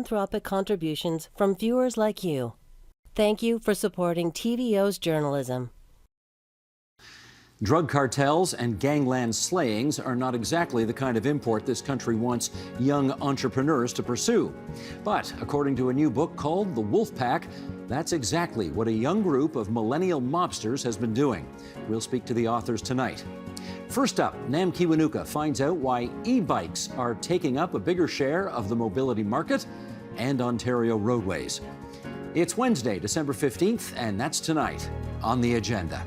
philanthropic contributions from viewers like you. Thank you for supporting TVO's journalism. Drug cartels and gangland slayings are not exactly the kind of import this country wants young entrepreneurs to pursue. But according to a new book called The Wolfpack, that's exactly what a young group of millennial mobsters has been doing. We'll speak to the authors tonight. First up, Nam Kiwanuka finds out why e-bikes are taking up a bigger share of the mobility market and Ontario roadways. It's Wednesday, December 15th, and that's tonight on the agenda.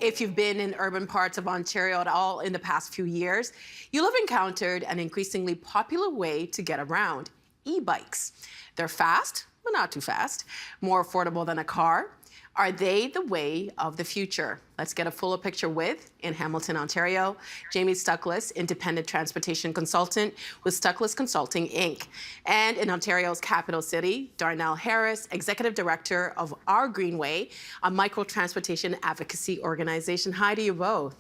If you've been in urban parts of Ontario at all in the past few years, you'll have encountered an increasingly popular way to get around: e-bikes. They're fast, but not too fast, more affordable than a car. Are they the way of the future? Let's get a fuller picture with, in Hamilton, Ontario, Jamie Stuckless, independent transportation consultant with Stuckless Consulting, Inc. And in Ontario's capital city, Darnell Harris, executive director of Our Greenway, a micro-transportation advocacy organization. Hi to you both.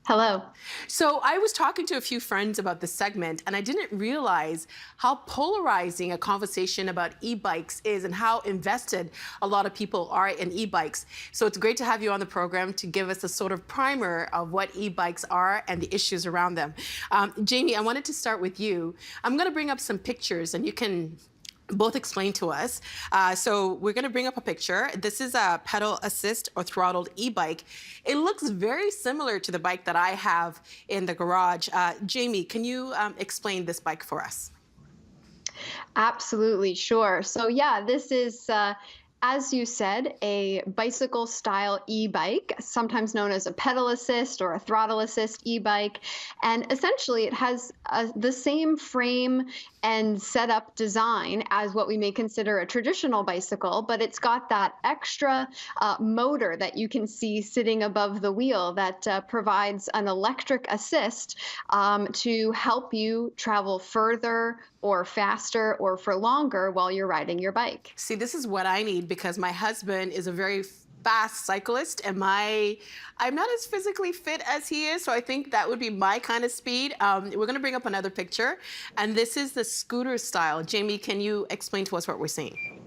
Hello. So I was talking to a few friends about this segment, and I didn't realize how polarizing a conversation about e-bikes is and how invested a lot of people are in e-bikes. So it's great to have you on the program to give us a sort of primer of what e-bikes are and the issues around them. Jamie, I wanted to start with you. I'm going to bring up some pictures, and you can both explain to us. So we're going to bring up a picture. This is a pedal assist or throttled e-bike. It looks very similar to the bike that I have in the garage. Jamie, can you explain this bike for us? Absolutely, sure. So yeah, this is, as you said, a bicycle-style e-bike, sometimes known as a pedal assist or a throttle assist e-bike. And essentially, it has the same frame and setup design as what we may consider a traditional bicycle, but it's got that extra motor that you can see sitting above the wheel that provides an electric assist to help you travel further or faster or for longer while you're riding your bike. See, this is what I need because my husband is a very fast cyclist and I'm not as physically fit as he is, so I think that would be my kind of speed. We're going to bring up another picture, and this is the scooter style. Jamie, can you explain to us what we're seeing?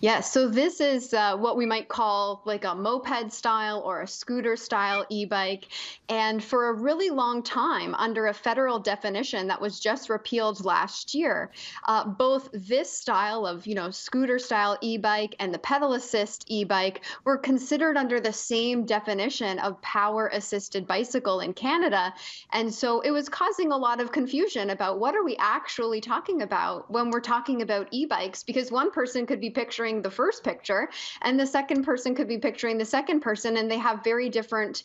Yes, so this is what we might call like a moped style or a scooter style e-bike. And for a really long time, under a federal definition that was just repealed last year, both this style of, scooter style e-bike and the pedal assist e-bike were considered under the same definition of power assisted bicycle in Canada. And so it was causing a lot of confusion about what are we actually talking about when we're talking about e-bikes, because one person could be picturing the first picture and the second person could be picturing the second person, and they have very different,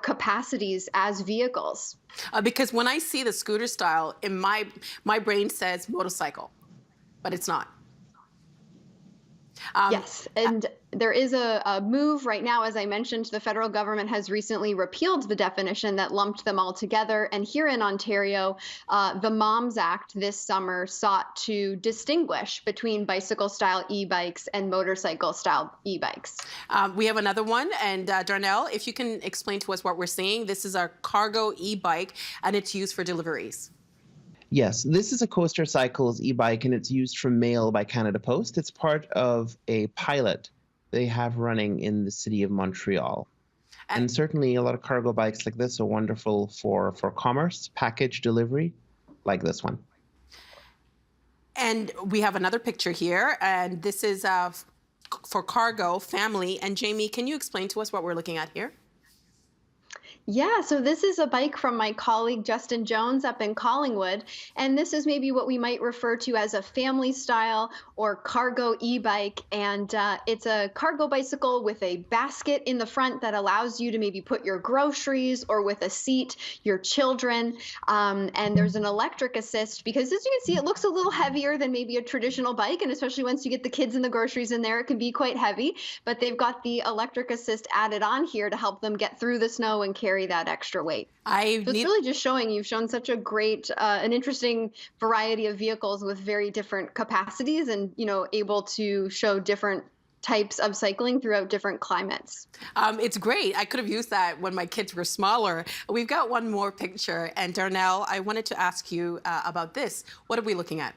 capacities as vehicles. Because when I see the scooter style, in my brain says motorcycle, but it's not. Yes, and there is a move right now. As I mentioned, the federal government has recently repealed the definition that lumped them all together. And here in Ontario, the MOMS Act this summer sought to distinguish between bicycle-style e-bikes and motorcycle-style e-bikes. We have another one. And Darnell, if you can explain to us what we're seeing. This is our cargo e-bike, and it's used for deliveries. Yes, this is a Coaster Cycles e-bike, and it's used for mail by Canada Post. It's part of a pilot they have running in the city of Montreal. And certainly a lot of cargo bikes like this are wonderful for commerce, package delivery, like this one. And we have another picture here, and this is for cargo, family. And Jamie, can you explain to us what we're looking at here? Yeah, so this is a bike from my colleague Justin Jones up in Collingwood, and this is maybe what we might refer to as a family style or cargo e-bike, and it's a cargo bicycle with a basket in the front that allows you to maybe put your groceries, or with a seat, your children, and there's an electric assist because, as you can see, it looks a little heavier than maybe a traditional bike, and especially once you get the kids and the groceries in there, it can be quite heavy, but they've got the electric assist added on here to help them get through the snow and carry that extra weight. So it's really just showing you've shown such a great, an interesting variety of vehicles with very different capacities and, able to show different types of cycling throughout different climates. It's great. I could have used that when my kids were smaller. We've got one more picture. And Darnell, I wanted to ask you about this. What are we looking at?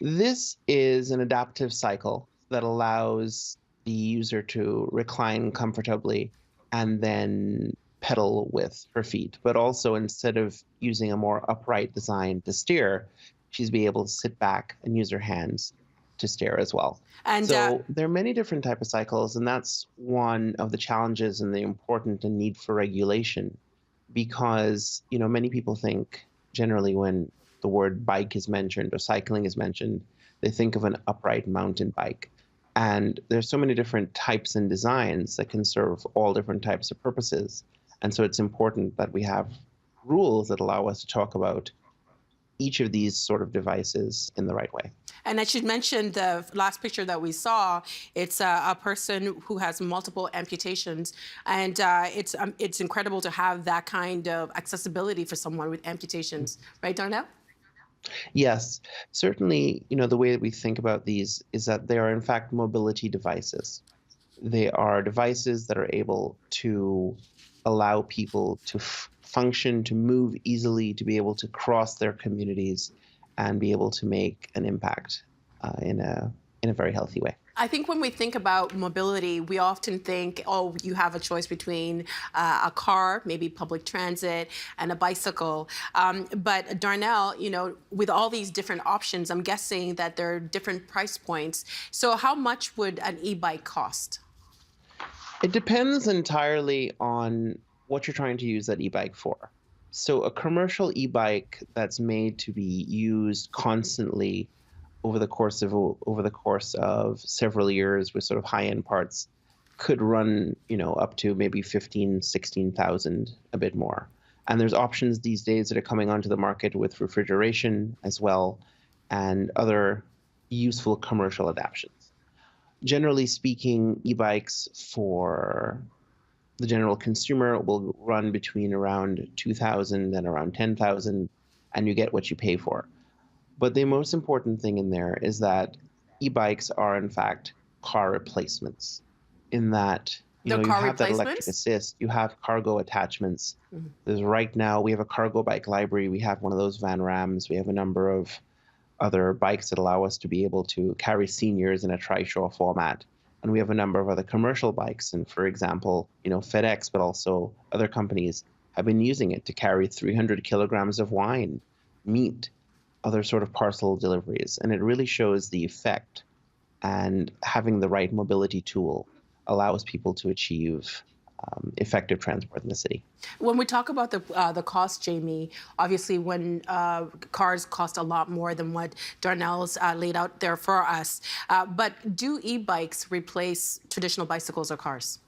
This is an adaptive cycle that allows the user to recline comfortably and then pedal with her feet. But also, instead of using a more upright design to steer, she's be able to sit back and use her hands to steer as well. And so there are many different types of cycles, and that's one of the challenges and the important and need for regulation, because many people think generally when the word bike is mentioned or cycling is mentioned, they think of an upright mountain bike. And there's so many different types and designs that can serve all different types of purposes. And so it's important that we have rules that allow us to talk about each of these sort of devices in the right way. And I should mention the last picture that we saw. It's a person who has multiple amputations, and it's incredible to have that kind of accessibility for someone with amputations, right, Darnell? Yes, certainly, the way that we think about these is that they are in fact mobility devices. They are devices that are able to allow people to function, to move easily, to be able to cross their communities and be able to make an impact in a very healthy way. I think when we think about mobility, we often think, oh, you have a choice between a car, maybe public transit, and a bicycle. But Darnell, with all these different options, I'm guessing that there are different price points. So how much would an e-bike cost? It depends entirely on what you're trying to use that e-bike for. So a commercial e-bike that's made to be used constantly over the course of several years with sort of high-end parts could run, up to maybe 15, 16,000, a bit more. And there's options these days that are coming onto the market with refrigeration as well and other useful commercial adaptations. Generally speaking, e-bikes for the general consumer will run between around 2,000 and around 10,000, and you get what you pay for. But the most important thing in there is that e-bikes are, in fact, car replacements, in that you have that electric assist, you have cargo attachments. Mm-hmm. There's right now, we have a cargo bike library. We have one of those Van Rams. We have a number of other bikes that allow us to be able to carry seniors in a trishaw format. And we have a number of other commercial bikes. And for example, FedEx, but also other companies have been using it to carry 300 kilograms of wine, meat, other sort of parcel deliveries. And it really shows the effect, and having the right mobility tool allows people to achieve effective transport in the city. When we talk about the cost, Jamie, obviously when cars cost a lot more than what Darnell's laid out there for us, but do e-bikes replace traditional bicycles or cars?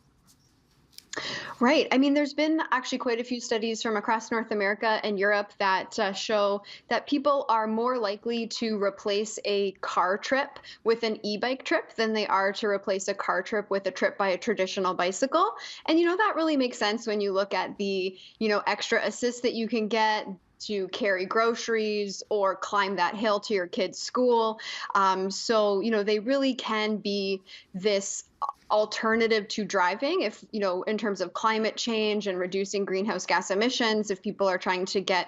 Right. I mean, there's been actually quite a few studies from across North America and Europe that show that people are more likely to replace a car trip with an e-bike trip than they are to replace a car trip with a trip by a traditional bicycle. And, that really makes sense when you look at the, extra assist that you can get to carry groceries or climb that hill to your kid's school. So, they really can be this alternative to driving if, in terms of climate change and reducing greenhouse gas emissions. If people are trying to get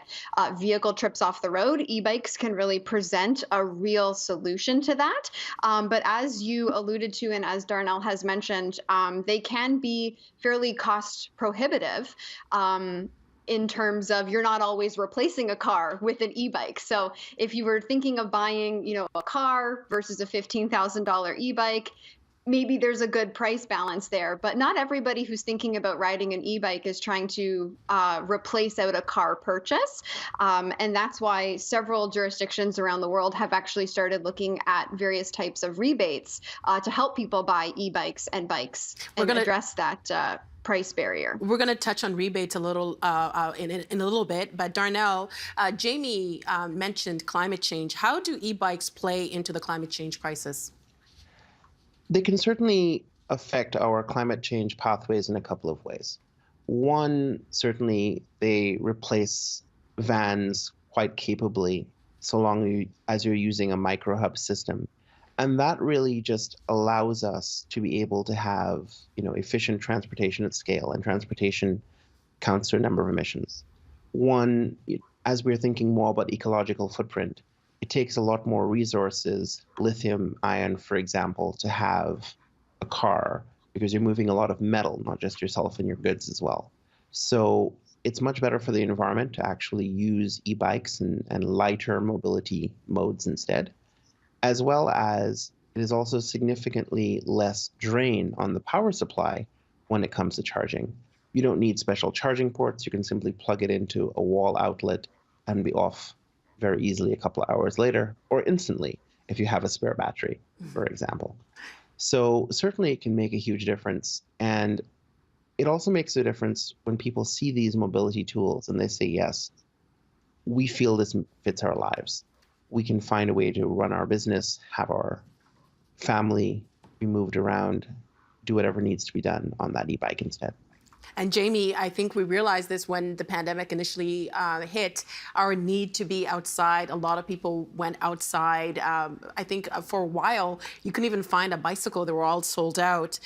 vehicle trips off the road, e-bikes can really present a real solution to that. But as you alluded to, and as Darnell has mentioned, they can be fairly cost prohibitive. In terms of you're not always replacing a car with an e-bike. So if you were thinking of buying, a car versus a $15,000 e-bike, maybe there's a good price balance there, but not everybody who's thinking about riding an e-bike is trying to replace out a car purchase. And that's why several jurisdictions around the world have actually started looking at various types of rebates to help people buy e-bikes and bikes and address that price barrier. We're going to touch on rebates a little in a little bit, but Darnell, Jamie mentioned climate change. How do e-bikes play into the climate change crisis? They can certainly affect our climate change pathways in a couple of ways. One, certainly they replace vans quite capably so long as you're using a micro hub system. And that really just allows us to be able to have, efficient transportation at scale, and transportation counts to a number of emissions. One, as we're thinking more about ecological footprint, it takes a lot more resources, lithium ion, for example, to have a car, because you're moving a lot of metal, not just yourself and your goods as well. So it's much better for the environment to actually use e-bikes and lighter mobility modes instead, as well as it is also significantly less drain on the power supply when it comes to charging. You don't need special charging ports. You can simply plug it into a wall outlet and be off very easily a couple of hours later, or instantly if you have a spare battery, for example. So certainly it can make a huge difference. And it also makes a difference when people see these mobility tools and they say, yes, we feel this fits our lives. We can find a way to run our business, have our family be moved around, do whatever needs to be done on that e-bike instead. And Jamie, I think we realized this when the pandemic initially hit, our need to be outside. A lot of people went outside. I think for a while, you couldn't even find a bicycle. They were all sold out.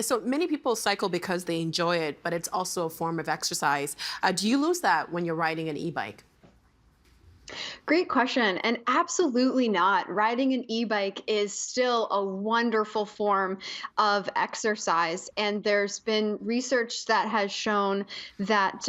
So many people cycle because they enjoy it, but it's also a form of exercise. Do you lose that when you're riding an e-bike? Great question. And absolutely not. Riding an e-bike is still a wonderful form of exercise. And there's been research that has shown that,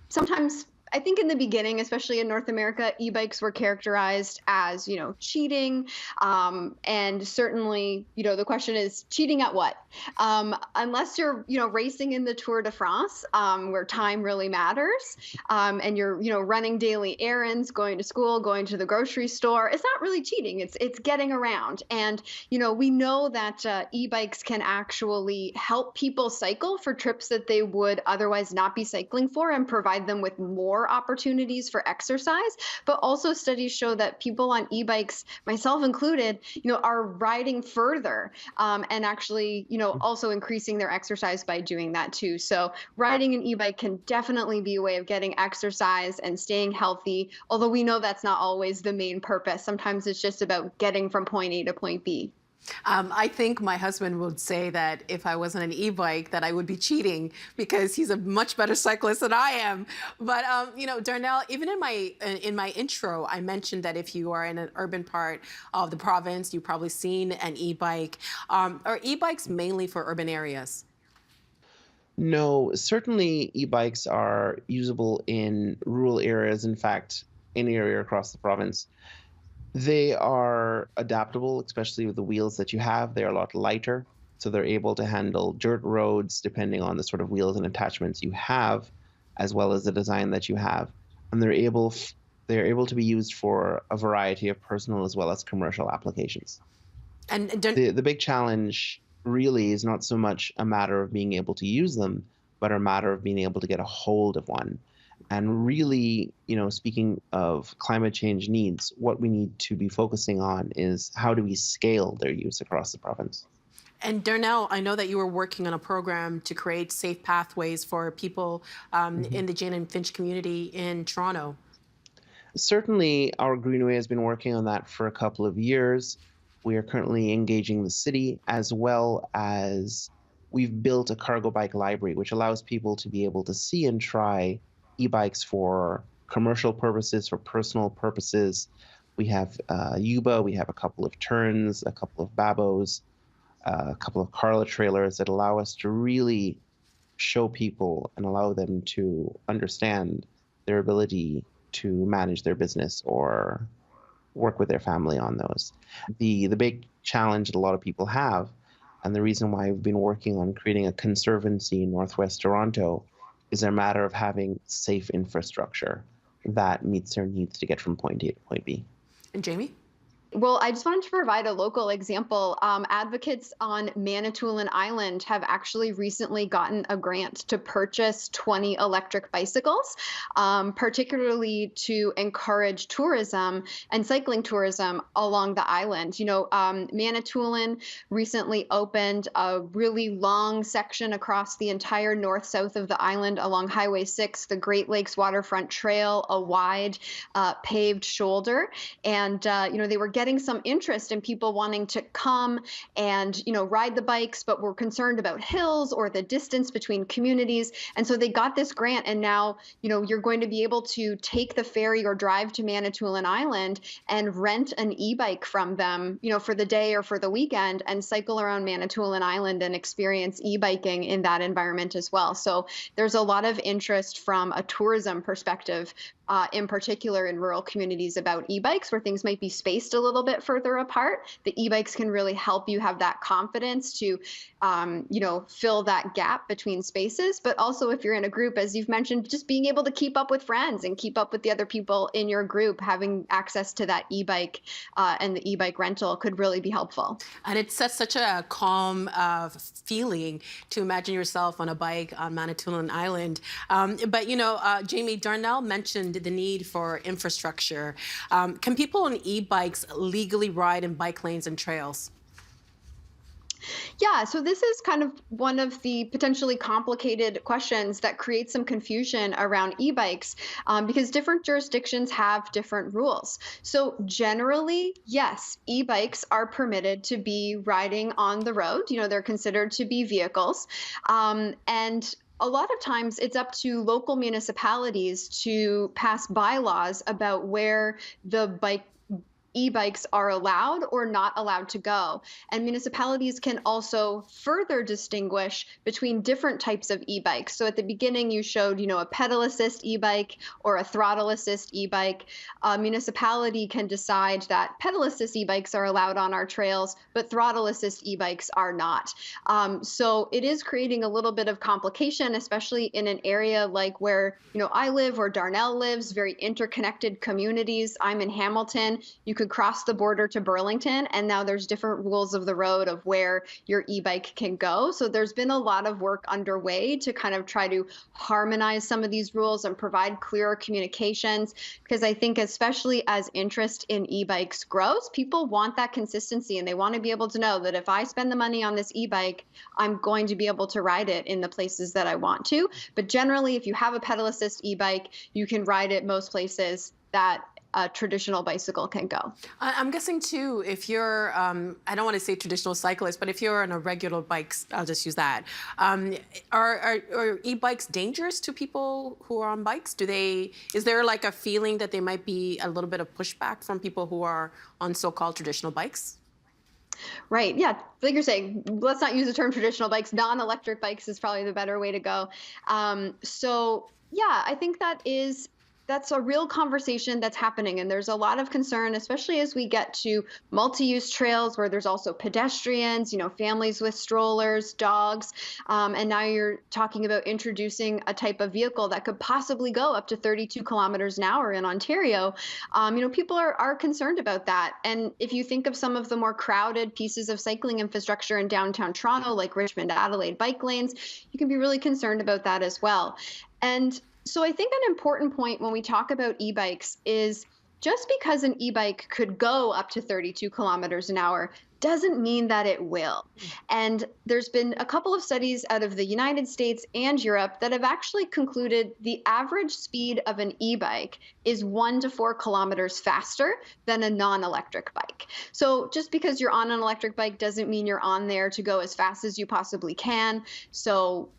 sometimes I think in the beginning, especially in North America, e-bikes were characterized as, cheating. And certainly, the question is cheating at what? Unless you're, racing in the Tour de France, where time really matters, and you're, running daily errands, going to school, going to the grocery store, it's not really cheating. It's getting around. And, we know that e-bikes can actually help people cycle for trips that they would otherwise not be cycling for, and provide them with more opportunities for exercise. But also studies show that people on e-bikes, myself included, are riding further, and actually, also increasing their exercise by doing that too. So riding an e-bike can definitely be a way of getting exercise and staying healthy, although we know that's not always the main purpose. Sometimes it's just about getting from point A to point B. I think my husband would say that if I wasn't an e-bike, that I would be cheating, because he's a much better cyclist than I am. But Darnell, even in my intro, I mentioned that if you are in an urban part of the province, you've probably seen an e-bike. Are e-bikes mainly for urban areas? No, certainly e-bikes are usable in rural areas. In fact, any area across the province. They are adaptable, especially with the wheels that you have. They're a lot lighter, so they're able to handle dirt roads depending on the sort of wheels and attachments you have, as well as the design that you have. And they're able to be used for a variety of personal as well as commercial applications. And the big challenge really is not so much a matter of being able to use them, but a matter of being able to get a hold of one. And really, speaking of climate change needs, what we need to be focusing on is how do we scale their use across the province. And Darnell, I know that you were working on a program to create safe pathways for people in the Jane and Finch community in Toronto. Certainly, our Greenway has been working on that for a couple of years. We are currently engaging the city, as well as we've built a cargo bike library, which allows people to be able to see and try e-bikes for commercial purposes, for personal purposes. We have Yuba, we have a couple of Turns, a couple of Babos, a couple of Carla trailers that allow us to really show people and allow them to understand their ability to manage their business or work with their family on those. The big challenge that a lot of people have, and the reason why we've been working on creating a conservancy in Northwest Toronto, is a matter of having safe infrastructure that meets their needs to get from point A to point B. And Jamie? Well, I just wanted to provide a local example. Advocates on Manitoulin Island have actually recently gotten a grant to purchase 20 electric bicycles, particularly to encourage tourism and cycling tourism along the island. Manitoulin recently opened a really long section across the entire north-south of the island along Highway 6, the Great Lakes Waterfront Trail, a wide paved shoulder. And, they were getting some interest in people wanting to come and, ride the bikes, but were concerned about hills or the distance between communities. And so they got this grant, and now, you're going to be able to take the ferry or drive to Manitoulin Island and rent an e-bike from them, for the day or for the weekend, and cycle around Manitoulin Island and experience e-biking in that environment as well. So there's a lot of interest from a tourism perspective, in particular in rural communities, about e-bikes where things might be spaced a little bit further apart. The e-bikes can really help you have that confidence to, fill that gap between spaces. But also, if you're in a group, as you've mentioned, just being able to keep up with friends and keep up with the other people in your group, having access to that e-bike and the e-bike rental could really be helpful. And it sets such a calm feeling to imagine yourself on a bike on Manitoulin Island. But Jamie, Darnell mentioned the need for infrastructure. Can people on e-bikes legally ride in bike lanes and trails? Yeah, so this is kind of one of the potentially complicated questions that creates some confusion around e-bikes, because different jurisdictions have different rules. So generally, yes, e-bikes are permitted to be riding on the road. They're considered to be vehicles. And a lot of times it's up to local municipalities to pass bylaws about where the e-bikes are allowed or not allowed to go. And municipalities can also further distinguish between different types of e-bikes. So at the beginning, you showed, a pedal assist e-bike or a throttle assist e-bike. A municipality can decide that pedal assist e-bikes are allowed on our trails, but throttle assist e-bikes are not. So it is creating a little bit of complication, especially in an area like where, I live or Darnell lives, very interconnected communities. I'm in Hamilton. You could cross the border to Burlington, and now there's different rules of the road of where your e-bike can go. So there's been a lot of work underway to kind of try to harmonize some of these rules and provide clearer communications, because I think especially as interest in e-bikes grows, people want that consistency, and they want to be able to know that if I spend the money on this e-bike, I'm going to be able to ride it in the places that I want to. But generally, if you have a pedal assist e-bike, you can ride it most places that a traditional bicycle can go. I'm guessing too, if you're, I don't want to say traditional cyclist, but if you're on a regular bike, I'll just use that. Are e-bikes dangerous to people who are on bikes? Is there like a feeling that there might be a little bit of pushback from people who are on so-called traditional bikes? Right. Yeah. Like you're saying, let's not use the term traditional bikes. Non-electric bikes is probably the better way to go. So yeah, I think that's a real conversation that's happening. And there's a lot of concern, especially as we get to multi-use trails where there's also pedestrians, families with strollers, dogs. And now you're talking about introducing a type of vehicle that could possibly go up to 32 kilometers an hour in Ontario. People are concerned about that. And if you think of some of the more crowded pieces of cycling infrastructure in downtown Toronto, like Richmond, Adelaide bike lanes, you can be really concerned about that as well. And so I think an important point when we talk about e-bikes is just because an e-bike could go up to 32 kilometers an hour doesn't mean that it will. And there's been a couple of studies out of the United States and Europe that have actually concluded the average speed of an e-bike is 1 to 4 kilometers faster than a non-electric bike. So just because you're on an electric bike doesn't mean you're on there to go as fast as you possibly can. So,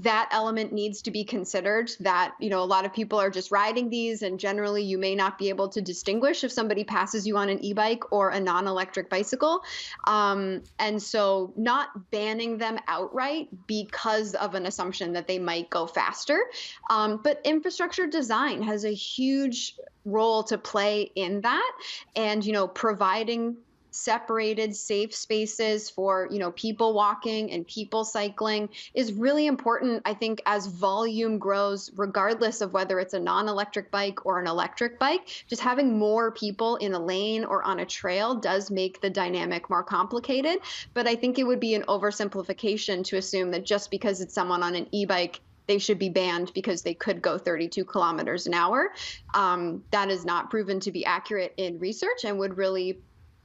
that element needs to be considered, that, a lot of people are just riding these, and generally you may not be able to distinguish if somebody passes you on an e-bike or a non-electric bicycle. And so not banning them outright because of an assumption that they might go faster. But infrastructure design has a huge role to play in that, and, providing separated safe spaces for people walking and people cycling is really important. I think as volume grows, regardless of whether it's a non-electric bike or an electric bike, just having more people in a lane or on a trail does make the dynamic more complicated. But I think it would be an oversimplification to assume that just because it's someone on an e-bike, they should be banned because they could go 32 kilometers an hour. That is not proven to be accurate in research and would really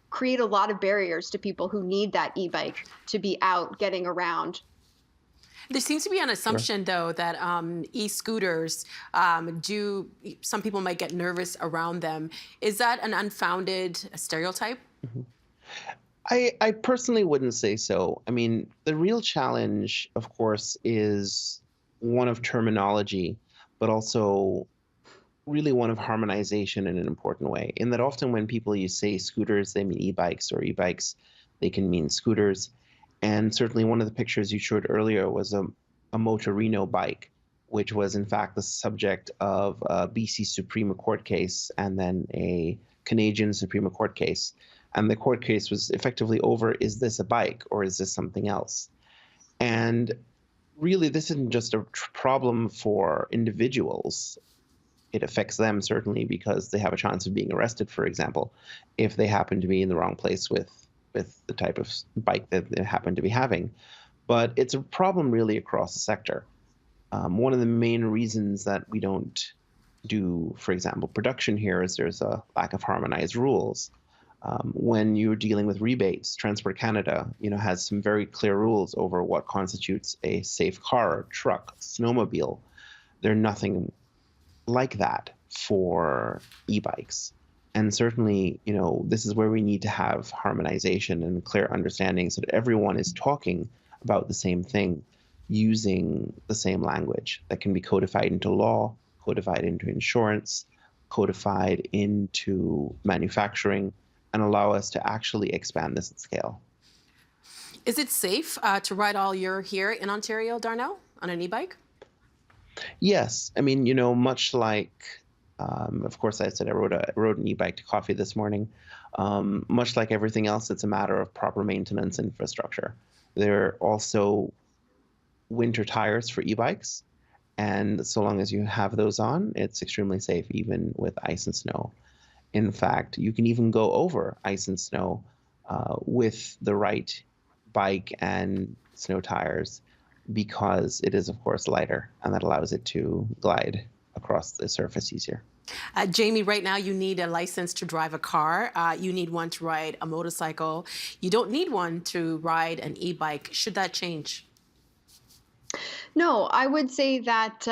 create a lot of barriers to people who need that e-bike to be out getting around. There seems to be an assumption, though, that e-scooters some people might get nervous around them. Is that an unfounded stereotype? I personally wouldn't say so. I mean, the real challenge, of course, is one of terminology, but also really one of harmonization in an important way. In that often when people you say scooters, they mean e-bikes, or e-bikes, they can mean scooters. And certainly one of the pictures you showed earlier was a Motorino bike, which was in fact the subject of a BC Supreme Court case and then a Canadian Supreme Court case. And the court case was effectively over, is this a bike or is this something else? And really, this isn't just a problem for individuals. It affects them certainly because they have a chance of being arrested, for example, if they happen to be in the wrong place with the type of bike that they happen to be having. But it's a problem really across the sector. One of the main reasons that we don't do, for example, production here is there's a lack of harmonized rules. When you're dealing with rebates, Transport Canada, has some very clear rules over what constitutes a safe car, truck, snowmobile. They're nothing like that for e-bikes. And certainly, this is where we need to have harmonization and clear understanding so that everyone is talking about the same thing, using the same language that can be codified into law, codified into insurance, codified into manufacturing, and allow us to actually expand this at scale. Is it safe to ride all year here in Ontario, Darnell, on an e-bike? Yes. I mean, much like, of course, I said I rode an e-bike to coffee this morning. Much like everything else, it's a matter of proper maintenance infrastructure. There are also winter tires for e-bikes, and so long as you have those on, it's extremely safe, even with ice and snow. In fact, you can even go over ice and snow with the right bike and snow tires because it is, of course, lighter, and that allows it to glide across the surface easier. Jamie, right now you need a license to drive a car. You need one to ride a motorcycle. You don't need one to ride an e-bike. Should that change? No, I would say that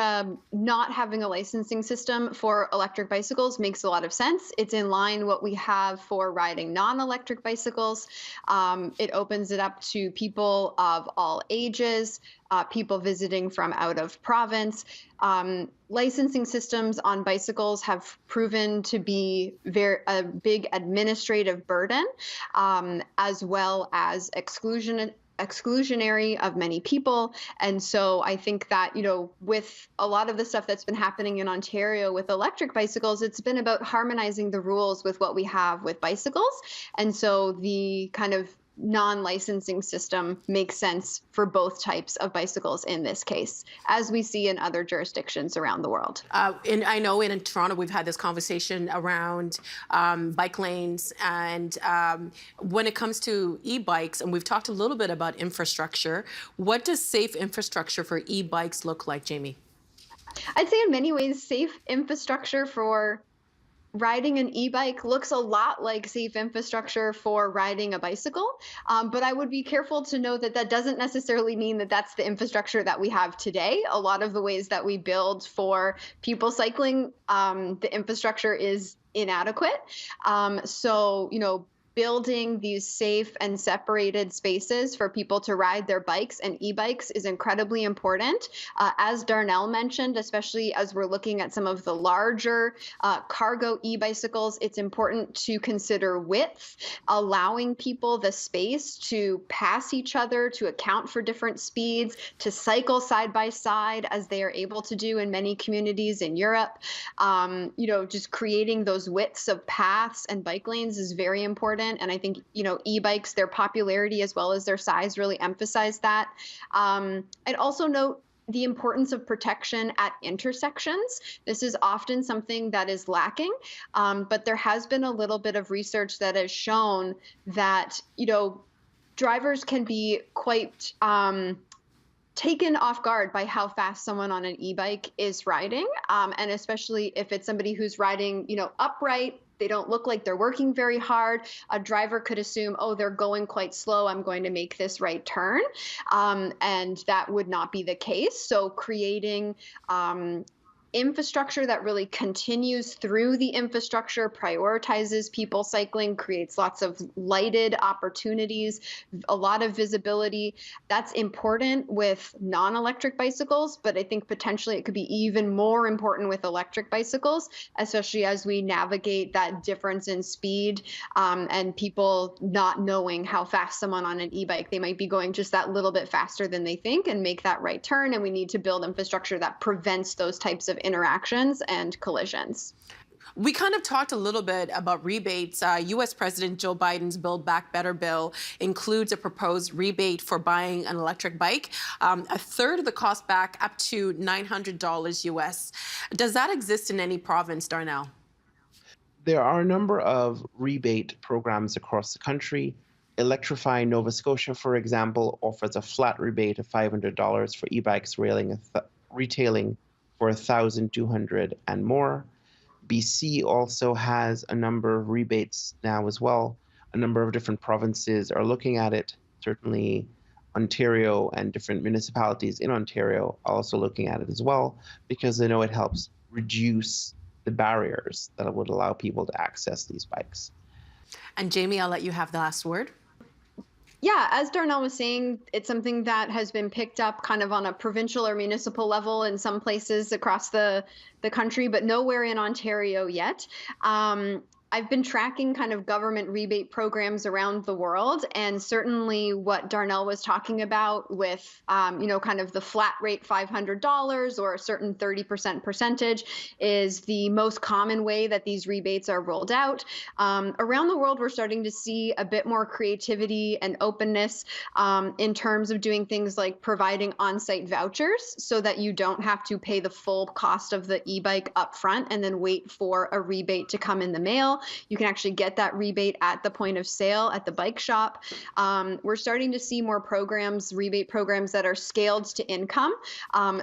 not having a licensing system for electric bicycles makes a lot of sense. It's in line what we have for riding non-electric bicycles. It opens it up to people of all ages, people visiting from out of province. Licensing systems on bicycles have proven to be a big administrative burden, as well as exclusionary of many people. And so I think that, with a lot of the stuff that's been happening in Ontario with electric bicycles, it's been about harmonizing the rules with what we have with bicycles. And so the kind of non-licensing system makes sense for both types of bicycles in this case, as we see in other jurisdictions around the world. And I know in Toronto we've had this conversation around bike lanes, and when it comes to e-bikes, and we've talked a little bit about infrastructure, what does safe infrastructure for e-bikes look like, Jamie? I'd say in many ways, safe infrastructure for riding an e-bike looks a lot like safe infrastructure for riding a bicycle, but I would be careful to know that that doesn't necessarily mean that that's the infrastructure that we have today. A lot of the ways that we build for people cycling, the infrastructure is inadequate. So, building these safe and separated spaces for people to ride their bikes and e-bikes is incredibly important. As Darnell mentioned, especially as we're looking at some of the larger cargo e-bicycles, it's important to consider width, allowing people the space to pass each other, to account for different speeds, to cycle side by side as they are able to do in many communities in Europe. Just creating those widths of paths and bike lanes is very important. And I think, e-bikes, their popularity as well as their size really emphasize that. I'd also note the importance of protection at intersections. This is often something that is lacking, but there has been a little bit of research that has shown that, drivers can be quite taken off guard by how fast someone on an e-bike is riding. And especially if it's somebody who's riding, upright, they don't look like they're working very hard. A driver could assume, oh, they're going quite slow, I'm going to make this right turn. And that would not be the case. So creating infrastructure that really continues through the infrastructure, prioritizes people cycling, creates lots of lighted opportunities, a lot of visibility. That's important with non-electric bicycles, but I think potentially it could be even more important with electric bicycles, especially as we navigate that difference in speed and people not knowing how fast someone on an e-bike, they might be going just that little bit faster than they think and make that right turn. And we need to build infrastructure that prevents those types of interactions and collisions. We kind of talked a little bit about rebates. U.S. President Joe Biden's Build Back Better bill includes a proposed rebate for buying an electric bike, a third of the cost back, up to $900 U.S. Does that exist in any province, Darnell? There are a number of rebate programs across the country. Electrify Nova Scotia, for example, offers a flat rebate of $500 for e-bikes retailing for $1,200 and more. BC also has a number of rebates now as well. A number of different provinces are looking at it. Certainly Ontario and different municipalities in Ontario are also looking at it as well, because they know it helps reduce the barriers that would allow people to access these bikes. And Jamie, I'll let you have the last word. Yeah, as Darnell was saying, it's something that has been picked up kind of on a provincial or municipal level in some places across the country, but nowhere in Ontario yet. I've been tracking kind of government rebate programs around the world, and certainly what Darnell was talking about with, kind of the flat rate $500 or a certain 30% percentage is the most common way that these rebates are rolled out. Around the world, we're starting to see a bit more creativity and openness in terms of doing things like providing on-site vouchers so that you don't have to pay the full cost of the e-bike up front and then wait for a rebate to come in the mail. You can actually get that rebate at the point of sale at the bike shop. We're starting to see more programs, rebate programs that are scaled to income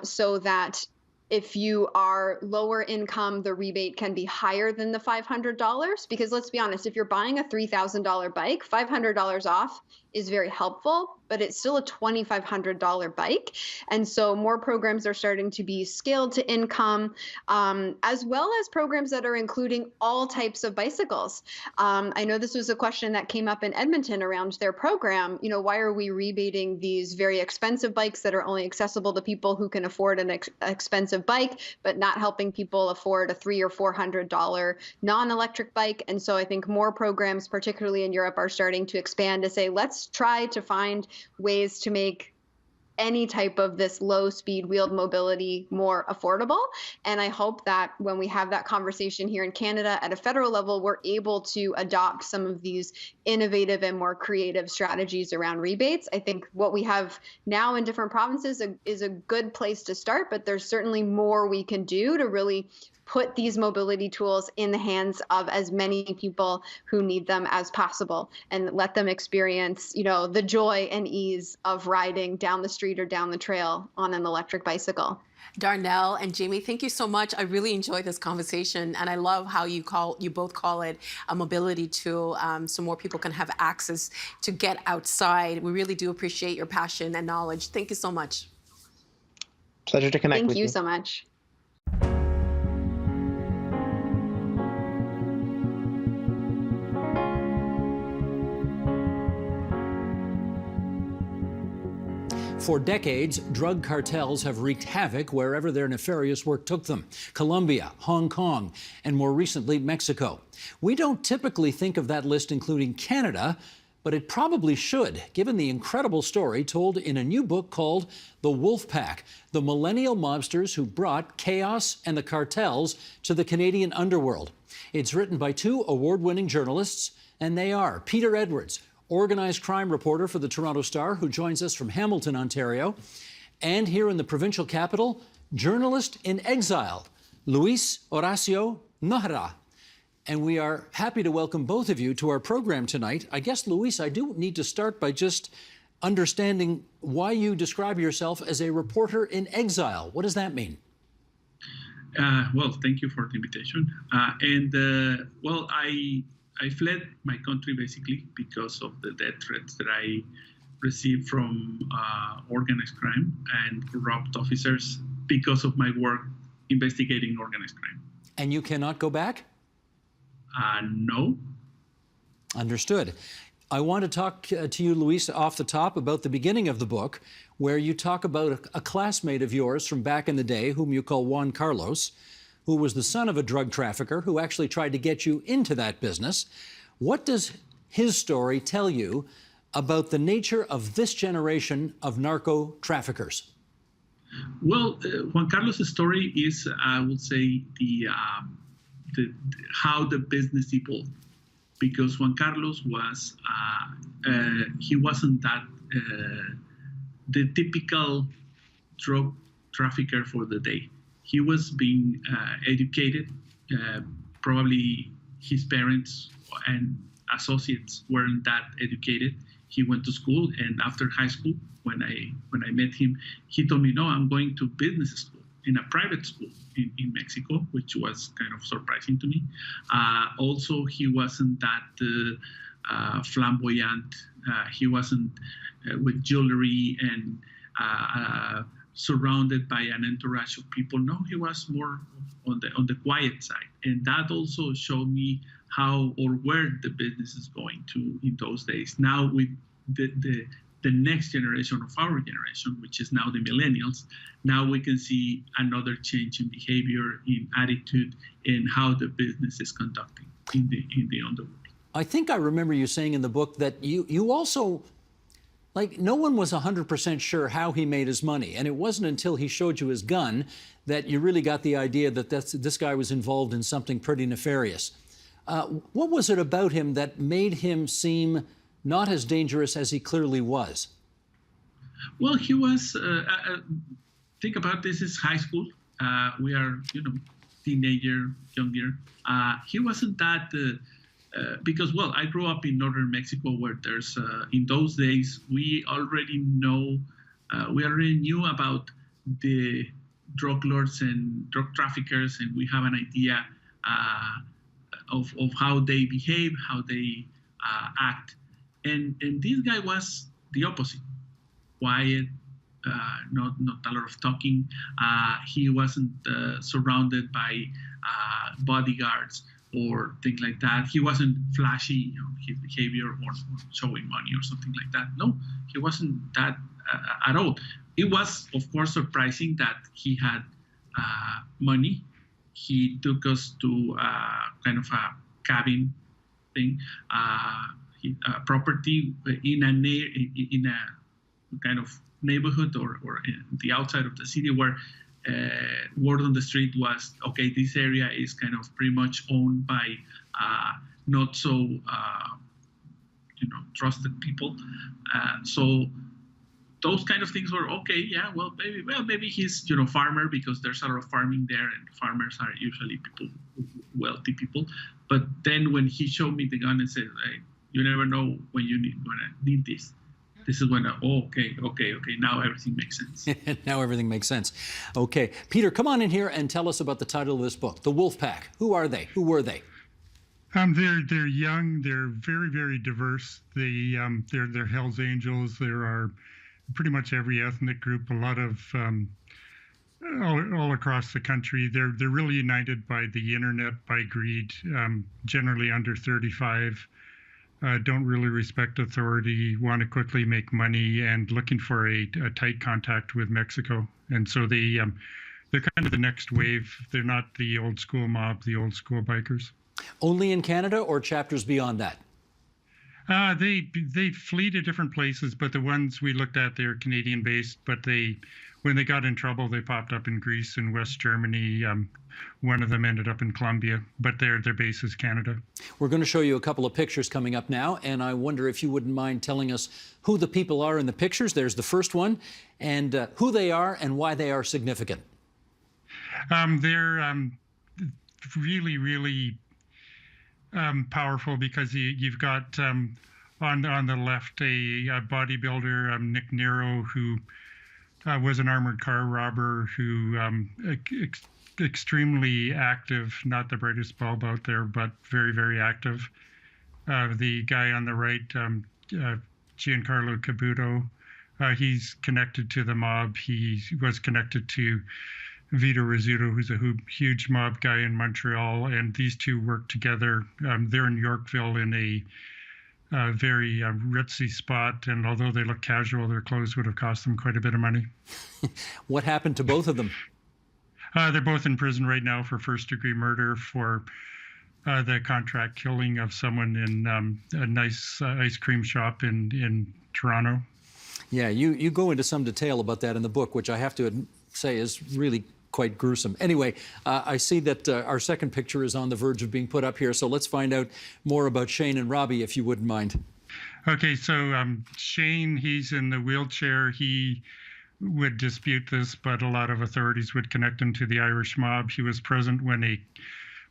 so that if you are lower income, the rebate can be higher than the $500. Because let's be honest, if you're buying a $3,000 bike, $500 off is very helpful, but it's still a $2,500 bike. And so more programs are starting to be scaled to income, as well as programs that are including all types of bicycles. I know this was a question that came up in Edmonton around their program. Why are we rebating these very expensive bikes that are only accessible to people who can afford an expensive bike, but not helping people afford a $300 or $400 non-electric bike? And so I think more programs, particularly in Europe, are starting to expand to say, let's try to find ways to make any type of this low speed wheeled mobility more affordable. And I hope that when we have that conversation here in Canada at a federal level, we're able to adopt some of these innovative and more creative strategies around rebates. I think what we have now in different provinces is a good place to start, but there's certainly more we can do to really put these mobility tools in the hands of as many people who need them as possible and let them experience, the joy and ease of riding down the street or down the trail on an electric bicycle. Darnell and Jamie, thank you so much. I really enjoyed this conversation, and I love how you both call it a mobility tool, so more people can have access to get outside. We really do appreciate your passion and knowledge. Thank you so much. Pleasure to connect with you. Thank you so much. For decades, drug cartels have wreaked havoc wherever their nefarious work took them. Colombia, Hong Kong, and more recently, Mexico. We don't typically think of that list including Canada, but it probably should, given the incredible story told in a new book called The Wolfpack, the millennial mobsters who brought chaos and the cartels to the Canadian underworld. It's written by two award-winning journalists, and they are Peter Edwards, organized crime reporter for the Toronto Star, who joins us from Hamilton, Ontario, and here in the provincial capital, journalist in exile, Luis Horacio Nájera. And we are happy to welcome both of you to our program tonight. I guess, Luis, I do need to start by just understanding why you describe yourself as a reporter in exile. What does that mean? Well, thank you for the invitation. Well, I fled my country basically because of the death threats that I received from organized crime and corrupt officers because of my work investigating organized crime. And you cannot go back? No. Understood. I want to talk to you, Luis, off the top about the beginning of the book, where you talk about a classmate of yours from back in the day, whom you call Juan Carlos, who was the son of a drug trafficker who actually tried to get you into that business. What does his story tell you about the nature of this generation of narco traffickers? Well, Juan Carlos' story is, I would say, how the business evolved. Because Juan Carlos was, he wasn't that the typical drug trafficker for the day. He was being educated. Probably his parents and associates weren't that educated. He went to school, and after high school, when I met him, he told me, "No, I'm going to business school in a private school in Mexico," which was kind of surprising to me. Also, he wasn't that flamboyant. He wasn't with jewelry and surrounded by an entourage of people. No, he was more on the quiet side, and that also showed me how or where the business is going to in those days. Now with the next generation of our generation, which is now the millennials, now we can see another change in behavior, in attitude, in how the business is conducting in the underworld. I think I remember you saying in the book that you also, like, no one was 100% sure how he made his money. And it wasn't until he showed you his gun that you really got the idea that this guy was involved in something pretty nefarious. What was it about him that made him seem not as dangerous as he clearly was? Well, he was, think about this is high school. We are, teenager, younger. He wasn't that, because, well, I grew up in northern Mexico where there's, in those days, we already knew about the drug lords and drug traffickers, and we have an idea of how they behave, how they act. And this guy was the opposite. Quiet, not a lot of talking. He wasn't surrounded by bodyguards or things like that. He wasn't flashy, his behavior or showing money or something like that. No, he wasn't that at all. It was, of course, surprising that he had money. He took us to kind of a cabin thing, property in a kind of neighborhood or in the outside of the city where word on the street was, okay, this area is kind of pretty much owned by not so trusted people. So those kind of things were okay. Yeah, maybe he's farmer, because there's a lot of farming there, and farmers are usually people, wealthy people. But then when he showed me the gun and said, hey, you never know when you need this. This is when, okay, now everything makes sense. Now everything makes sense. Okay. Peter, come on in here and tell us about the title of this book, The Wolfpack. Who are they? Who were they? They're young. They're very, very diverse. They're Hell's Angels. There are pretty much every ethnic group, a lot of all across the country. They're really united by the internet, by greed, generally under 35. Don't really respect authority, want to quickly make money, and looking for a tight contact with Mexico. And so they're kind of the next wave. They're not the old school mob, the old school bikers. Only in Canada or chapters beyond that? They flee to different places, but the ones we looked at, they're Canadian based, but when they got in trouble, they popped up in Greece and West Germany. One of them ended up in Colombia, but their base is Canada. We're going to show you a couple of pictures coming up now, and I wonder if you wouldn't mind telling us who the people are in the pictures. There's the first one, and who they are and why they are significant. They're really, really powerful, because you've got on the left a bodybuilder, Nick Nero, who was an armored car robber who extremely active, not the brightest bulb out there, but very, very active. The guy on the right, Giancarlo Caputo, he's connected to the mob. He was connected to Vito Rizzuto, who's a huge mob guy in Montreal, and these two work together. They're in Yorkville in a very ritzy spot, and although they look casual, their clothes would have cost them quite a bit of money. What happened to both of them? They're both in prison right now for first-degree murder for the contract killing of someone in a nice ice cream shop in Toronto. Yeah, you go into some detail about that in the book, which I have to say is really quite gruesome. Anyway, I see that our second picture is on the verge of being put up here, so let's find out more about Shane and Robbie, if you wouldn't mind. Okay, so Shane, he's in the wheelchair. He would dispute this, but a lot of authorities would connect him to the Irish mob. He was present when a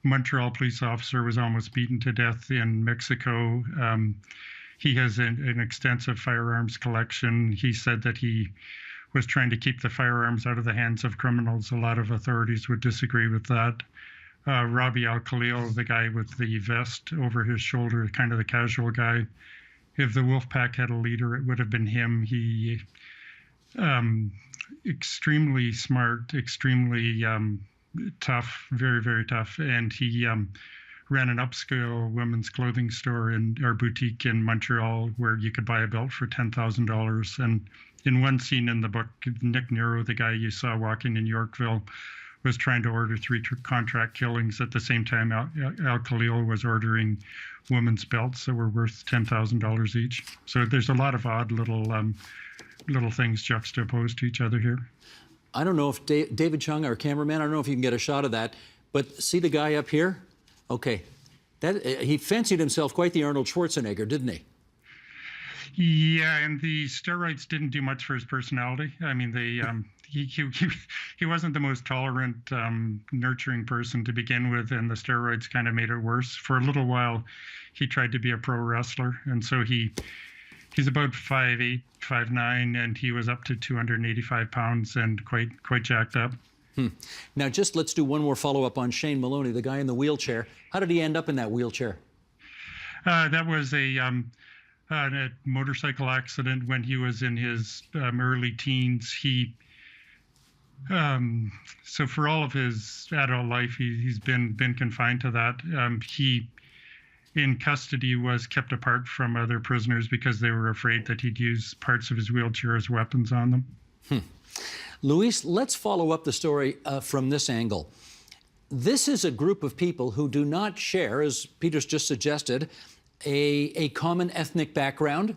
Montreal police officer was almost beaten to death in Mexico. He has an extensive firearms collection. He said that he was trying to keep the firearms out of the hands of criminals. A lot of authorities would disagree with that. Robbie Al-Khalil, the guy with the vest over his shoulder, kind of the casual guy. If the Wolfpack had a leader, it would have been him. He extremely smart, extremely tough, very, very tough. And he ran an upscale women's clothing store or boutique in Montreal where you could buy a belt for $10,000. And in one scene in the book, Nick Nero, the guy you saw walking in Yorkville, was trying to order 3 contract killings. At the same time, Al-Khalil was ordering women's belts that were worth $10,000 each. So there's a lot of odd little things juxtaposed to each other here. I don't know if David Chung, our cameraman, I don't know if you can get a shot of that, but see the guy up here? Okay. He fancied himself quite the Arnold Schwarzenegger, didn't he? Yeah, and the steroids didn't do much for his personality. I mean, he wasn't the most tolerant, nurturing person to begin with, and the steroids kind of made it worse. For a little while, he tried to be a pro wrestler, and so he's about 5'8", 5'9", and he was up to 285 pounds and quite jacked up. Now, just let's do one more follow-up on Shane Maloney, the guy in the wheelchair. How did he end up in that wheelchair? That was a motorcycle accident when he was in his early teens. So for all of his adult life, he's been confined to that. He, in custody, was kept apart from other prisoners because they were afraid that he'd use parts of his wheelchair as weapons on them. Luis, let's follow up the story from this angle. This is a group of people who do not share, as Peter's just suggested, a common ethnic background.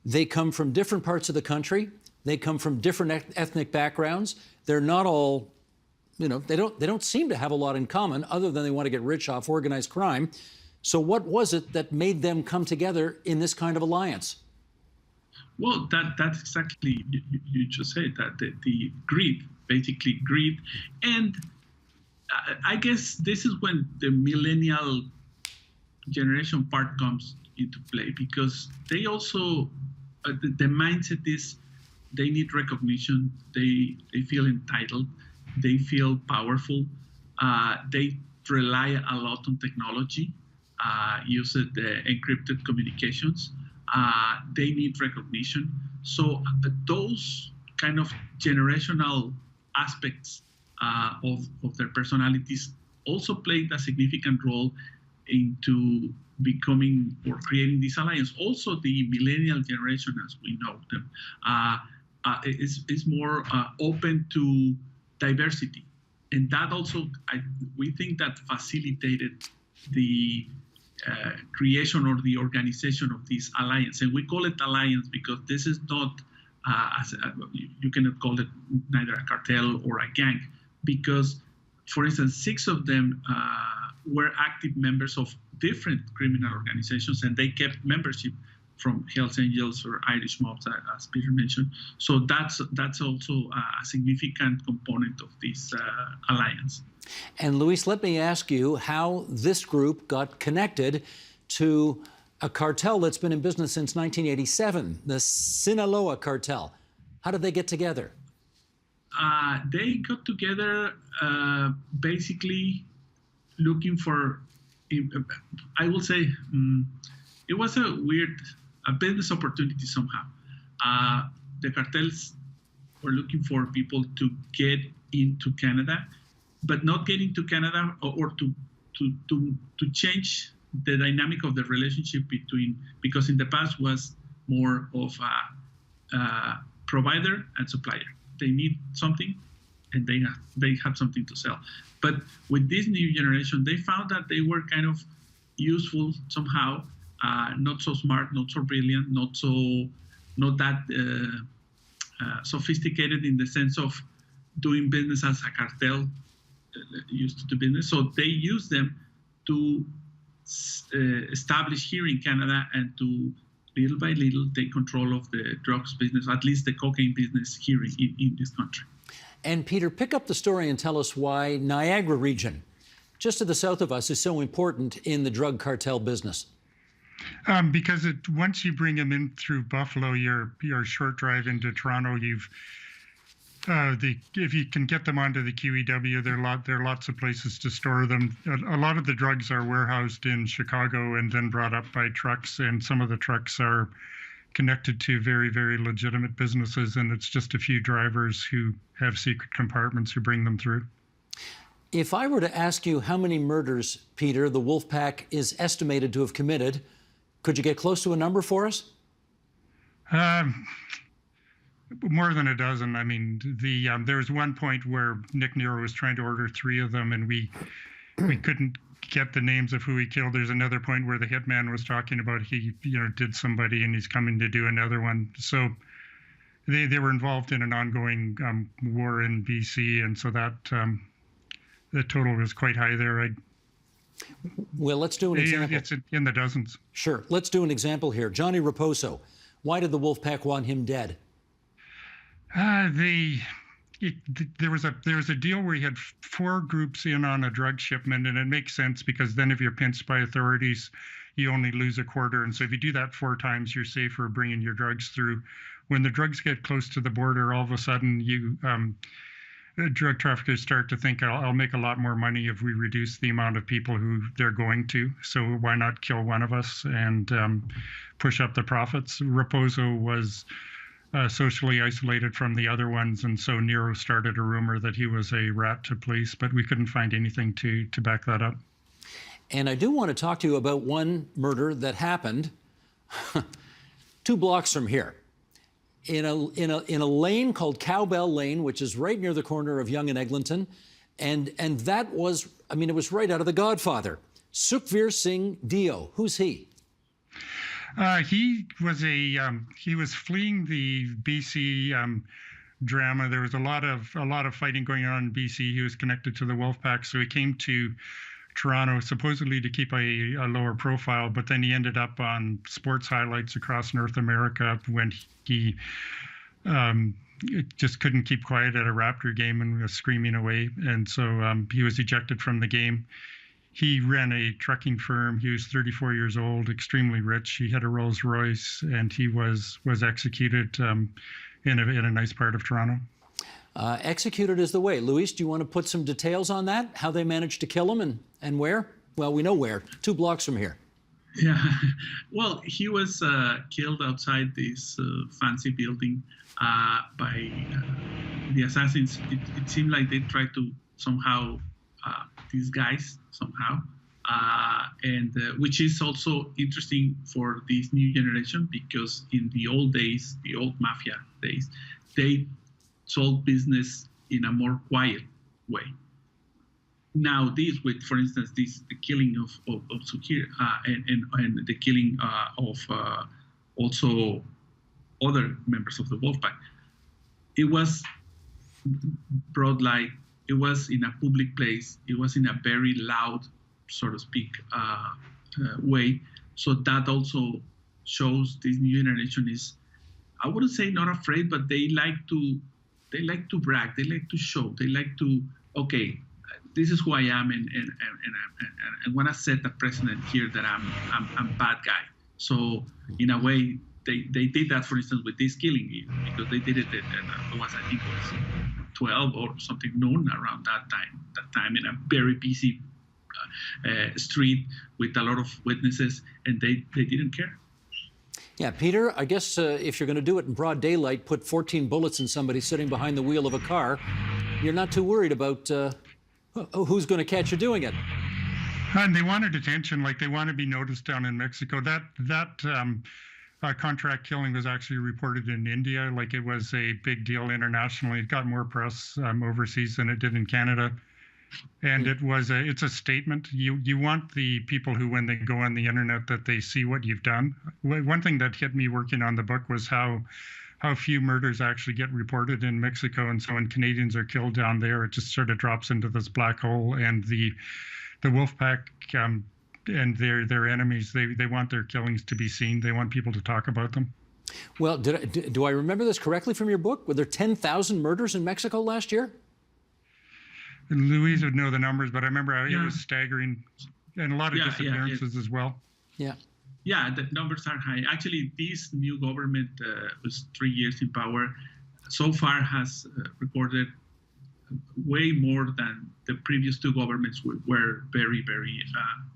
They come from different parts of the country. They come from different ethnic backgrounds. They're not all, they don't seem to have a lot in common other than they want to get rich off organized crime. So what was it that made them come together in this kind of alliance? Well, that's exactly, you just said that the greed, basically greed. And I guess this is when the millennial generation part comes into play, because they also, the mindset is they need recognition, they feel entitled, they feel powerful, they rely a lot on technology, use encrypted communications. They need recognition. So those kind of generational aspects of their personalities also played a significant role into becoming or creating this alliance. Also, the millennial generation, as we know them, is more open to diversity. And that also, we think that facilitated the creation or the organization of this alliance. And we call it alliance because this is not, you cannot call it neither a cartel or a gang, because, for instance, 6 of them were active members of different criminal organizations, and they kept membership from Hells Angels or Irish mobs, as Peter mentioned. So that's also a significant component of this alliance. And Luis, let me ask you how this group got connected to a cartel that's been in business since 1987, the Sinaloa cartel. How did they get together? they got together basically looking for, I will say, it was a business opportunity somehow. The cartels were looking for people to get into Canada, but not get into Canada or to change the dynamic of the relationship because in the past was more of a provider and supplier. They need something and they have something to sell. But with this new generation, they found that they were kind of useful somehow, not so smart, not so brilliant, not that sophisticated in the sense of doing business as a cartel used to do business. So they used them to establish here in Canada and to little by little take control of the drugs business, at least the cocaine business here in this country. And Peter, pick up the story and tell us why Niagara region, just to the south of us, is so important in the drug cartel business. Because once you bring them in through Buffalo, your short drive into Toronto, if you can get them onto the QEW, there are lots of places to store them. A lot of the drugs are warehoused in Chicago and then brought up by trucks, and some of the trucks are connected to very, very legitimate businesses, and it's just a few drivers who have secret compartments who bring them through. If I were to ask you how many murders, Peter, the Wolfpack is estimated to have committed, could you get close to a number for us? More than a dozen. I mean, there was one point where Nick Nero was trying to order 3 of them, and we couldn't get the names of who he killed. There's another point where the hitman was talking about he did somebody and he's coming to do another one. So they were involved in an ongoing war in BC, and so that the total was quite high there. Well, let's do an example. It's in the dozens. Sure. Let's do an example here. Johnny Raposo. Why did the Wolfpack want him dead? There was a deal where you had 4 groups in on a drug shipment, and it makes sense because then if you're pinched by authorities, you only lose a quarter. And so if you do that 4 times, you're safer bringing your drugs through. When the drugs get close to the border, all of a sudden drug traffickers start to think, I'll make a lot more money if we reduce the amount of people who they're going to. So why not kill one of us and push up the profits? Raposo was socially isolated from the other ones, and so Nero started a rumor that he was a rat to police, but we couldn't find anything to back that up. And I do want to talk to you about one murder that happened 2 blocks from here, in a lane called Cowbell Lane, which is right near the corner of Yonge and Eglinton, and that was, I mean, it was right out of The Godfather. Sukhvir Singh Dio, who's he? He was fleeing the BC drama. There was a lot of fighting going on in BC. He was connected to the Wolfpack, so he came to Toronto supposedly to keep a lower profile, but then he ended up on sports highlights across North America when he just couldn't keep quiet at a Raptor game and was screaming away, and so he was ejected from the game. He ran a trucking firm. He was 34 years old, extremely rich. He had a Rolls Royce, and he was executed in a nice part of Toronto. Executed is the way. Luis, do you want to put some details on that? How they managed to kill him and where? Well, we know where. 2 blocks from here. Yeah. Well, he was killed outside this fancy building by the assassins. It seemed like they tried to somehow disguise somehow, and which is also interesting for this new generation, because in the old days, the old mafia days, they sold business in a more quiet way. Now, with, for instance, the killing of Sukhvir and the killing of also other members of the Wolfpack, it was brought like, it was in a public place. It was in a very loud, so to speak, way. So that also shows this new generation is, I wouldn't say not afraid, but they like to brag. They like to show. They like to, okay, this is who I am, and I want to set a precedent here that I'm a bad guy. So in a way, they did that, for instance, with this killing, because they did it. It was, I think, it was 12 or something noon around that time in a very busy street with a lot of witnesses, and they didn't care. Yeah, Peter, I guess if you're going to do it in broad daylight, put 14 bullets in somebody sitting behind the wheel of a car, you're not too worried about who's going to catch you doing it. And they wanted attention, like they want to be noticed down in Mexico. That contract killing was actually reported in India, like it was a big deal internationally. It got more press overseas than it did in Canada. And it's a statement. You want the people who, when they go on the internet, that they see what you've done. One thing that hit me working on the book was how few murders actually get reported in Mexico. And so when Canadians are killed down there, it just sort of drops into this black hole. And the Wolfpack and their enemies, they want their killings to be seen. They want people to talk about them. Well, do I remember this correctly from your book? Were there 10,000 murders in Mexico last year? Louise would know the numbers, but I remember it was staggering, and a lot of disappearances as well. Yeah. Yeah, the numbers are high. Actually, this new government was 3 years in power. So far has recorded way more than the previous two governments were very, very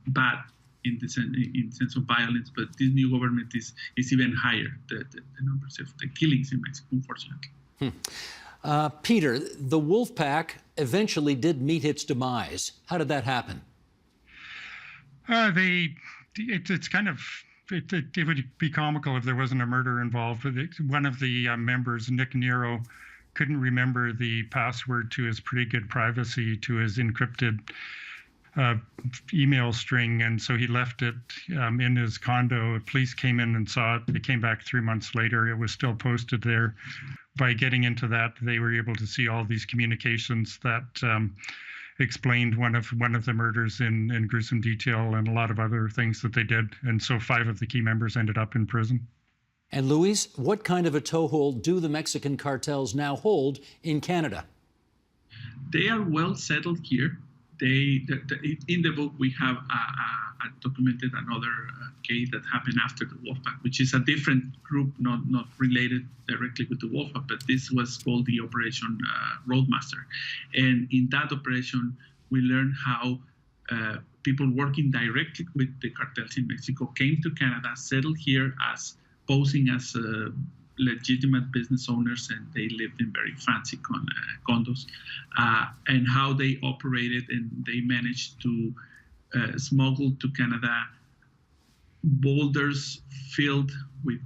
bad in the sense of violence. But this new government is even higher, the numbers of the killings in Mexico, unfortunately. Peter, the Wolfpack eventually did meet its demise. How did that happen? It's kind of, it would be comical if there wasn't a murder involved. One of the members, Nick Nero, couldn't remember the password to his pretty good privacy to his encrypted email string, and so he left it in his condo. Police came in and saw it. They came back 3 months later. It was still posted there. By getting into that, they were able to see all these communications that explained one of the murders in gruesome detail, and a lot of other things that they did. And so 5 of the key members ended up in prison. And Luis, what kind of a toehold do the Mexican cartels now hold in Canada? They are well settled here. In the book, we have documented another case that happened after the Wolfpack, which is a different group, not related directly with the Wolfpack, but this was called the Operation Roadmaster. And in that operation, we learned how people working directly with the cartels in Mexico came to Canada, settled here as posing as legitimate business owners, and they lived in very fancy condos, and how they operated, and they managed to smuggle to Canada boulders filled with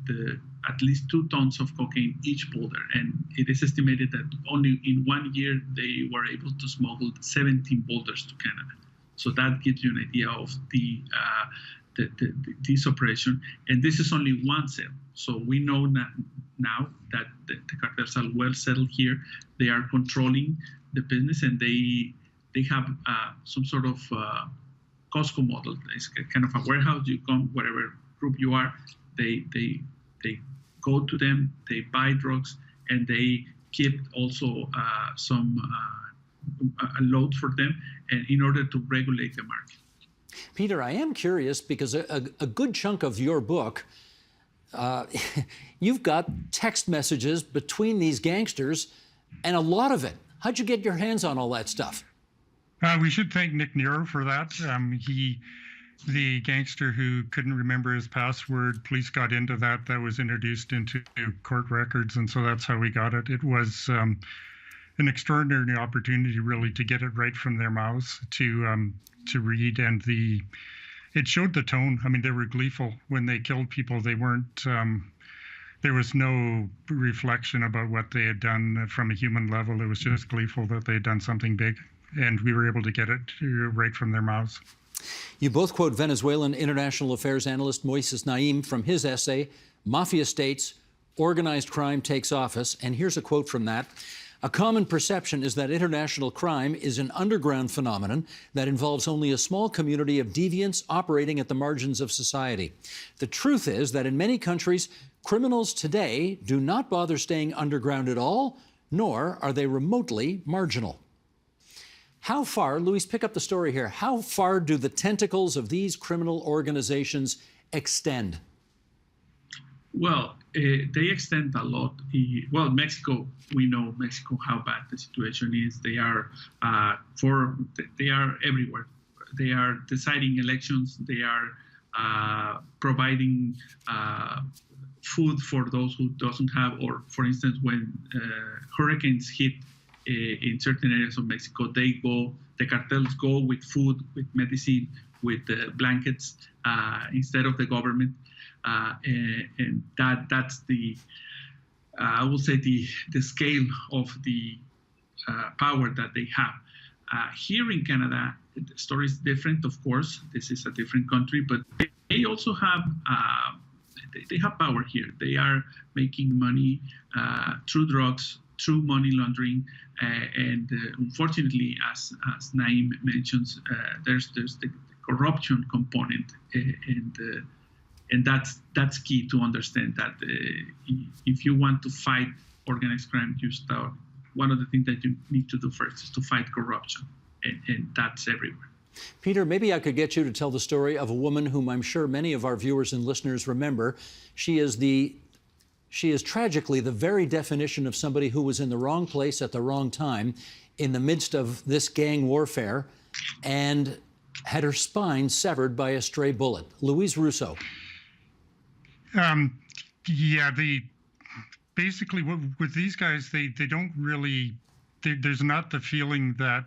at least 2 tons of cocaine each boulder. And it is estimated that only in 1 year they were able to smuggle 17 boulders to Canada. So that gives you an idea of this operation. And this is only one cell. So we know now that the cartels are well settled here. They are controlling the business, and they have some sort of Costco model. It's kind of a warehouse. You come, whatever group you are, they go to them, they buy drugs, and they keep also a load for them, and in order to regulate the market. Peter, I am curious because a good chunk of your book, you've got text messages between these gangsters, and a lot of it. How'd you get your hands on all that stuff? We should thank Nick Nero for that. The gangster who couldn't remember his password, police got into that. That was introduced into court records, and so that's how we got it. It was an extraordinary opportunity, really, to get it right from their mouths, to read, and it showed the tone. I mean, they were gleeful when they killed people. They weren't. There was no reflection about what they had done from a human level. It was just gleeful that they had done something big, and we were able to get it right from their mouths. You both quote Venezuelan international affairs analyst Moises Naim from his essay, Mafia States, Organized Crime Takes Office. And here's a quote from that. A common perception is that international crime is an underground phenomenon that involves only a small community of deviants operating at the margins of society. The truth is that in many countries, criminals today do not bother staying underground at all, nor are they remotely marginal. How far, Luis, pick up the story here, how far do the tentacles of these criminal organizations extend? Well, they extend a lot. Well, Mexico, we know Mexico how bad the situation is. They are they are everywhere. They are deciding elections. They are providing food for those who doesn't have. Or, for instance, when hurricanes hit in certain areas of Mexico, the cartels go with food, with medicine, with blankets instead of the government. And that's the I will say the scale of the power that they have. Here in Canada, the story is different, of course. This is a different country, but they also have they have power here. They are making money through drugs, through money laundering, and unfortunately, as Naim mentions, there's the corruption component, and that's key to understand that if you want to fight organized crime, one of the things that you need to do first is to fight corruption, and that's everywhere. Peter, maybe I could get you to tell the story of a woman whom I'm sure many of our viewers and listeners remember. She is tragically the very definition of somebody who was in the wrong place at the wrong time in the midst of this gang warfare and had her spine severed by a stray bullet. Louise Russo. Yeah, basically with these guys, they don't really, there's not the feeling that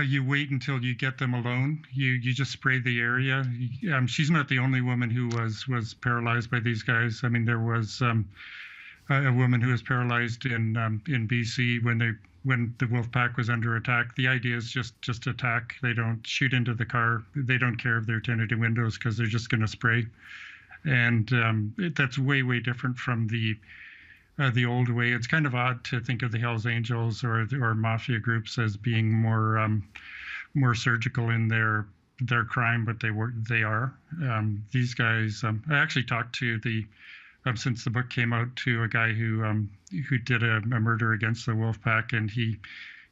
you wait until you get them alone. You just spray the area. She's not the only woman who was paralyzed by these guys. I mean, there was a woman who was paralyzed in BC when the Wolfpack was under attack. The idea is just attack. They don't shoot into the car. They don't care if they're tinted windows because they're just going to spray. And that's way different from the old way. It's kind of odd to think of the Hells Angels or mafia groups as being more surgical in their crime, but they are. These guys. I actually talked to since the book came out, to a guy who did a murder against the Wolfpack, and he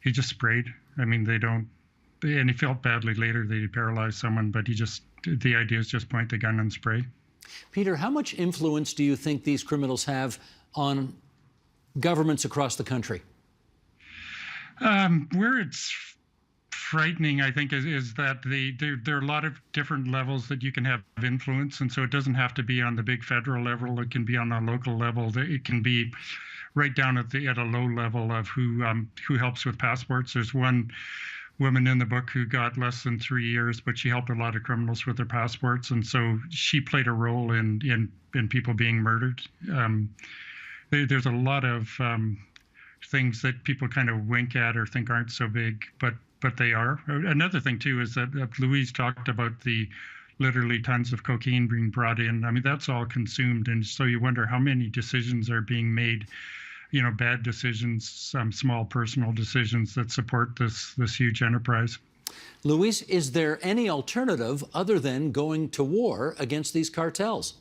just sprayed. I mean, and he felt badly later that he paralyzed someone, but the idea is just point the gun and spray. Peter, how much influence do you think these criminals have on governments across the country? Where it's frightening, I think, is that there are a lot of different levels that you can have influence, and so it doesn't have to be on the big federal level. It can be on a local level. It can be right down at a low level of who helps with passports. There's one woman in the book who got less than 3 years, but she helped a lot of criminals with their passports, and so she played a role in people being murdered. There's a lot of things that people kind of wink at or think aren't so big, but they are. Another thing too is that Louise talked about the literally tons of cocaine being brought in. I mean, that's all consumed, and so you wonder how many decisions are being made, bad decisions, some small personal decisions that support this huge enterprise. Louise, is there any alternative other than going to war against these cartels?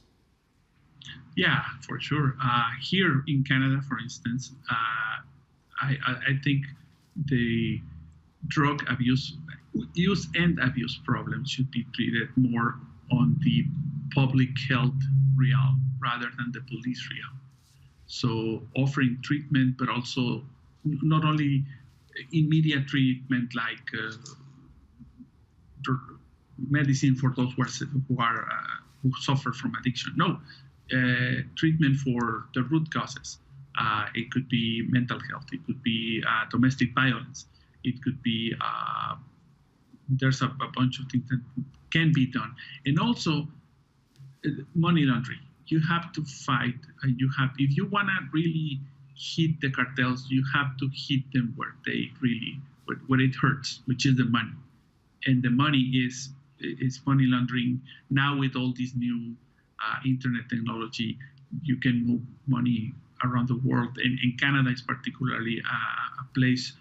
Yeah, for sure. Here in Canada, for instance, I think the drug use and abuse problems should be treated more on the public health realm rather than the police realm. So offering treatment, but also not only immediate treatment like medicine for those who suffer from addiction. No, treatment for the root causes. It could be mental health. It could be domestic violence. It could be there's a bunch of things that can be done, and also money laundering. You have to fight, and if you want to really hit the cartels, you have to hit them where it hurts, which is the money. And the money is money laundering. Now with all this new internet technology, you can move money around the world. And Canada is particularly a place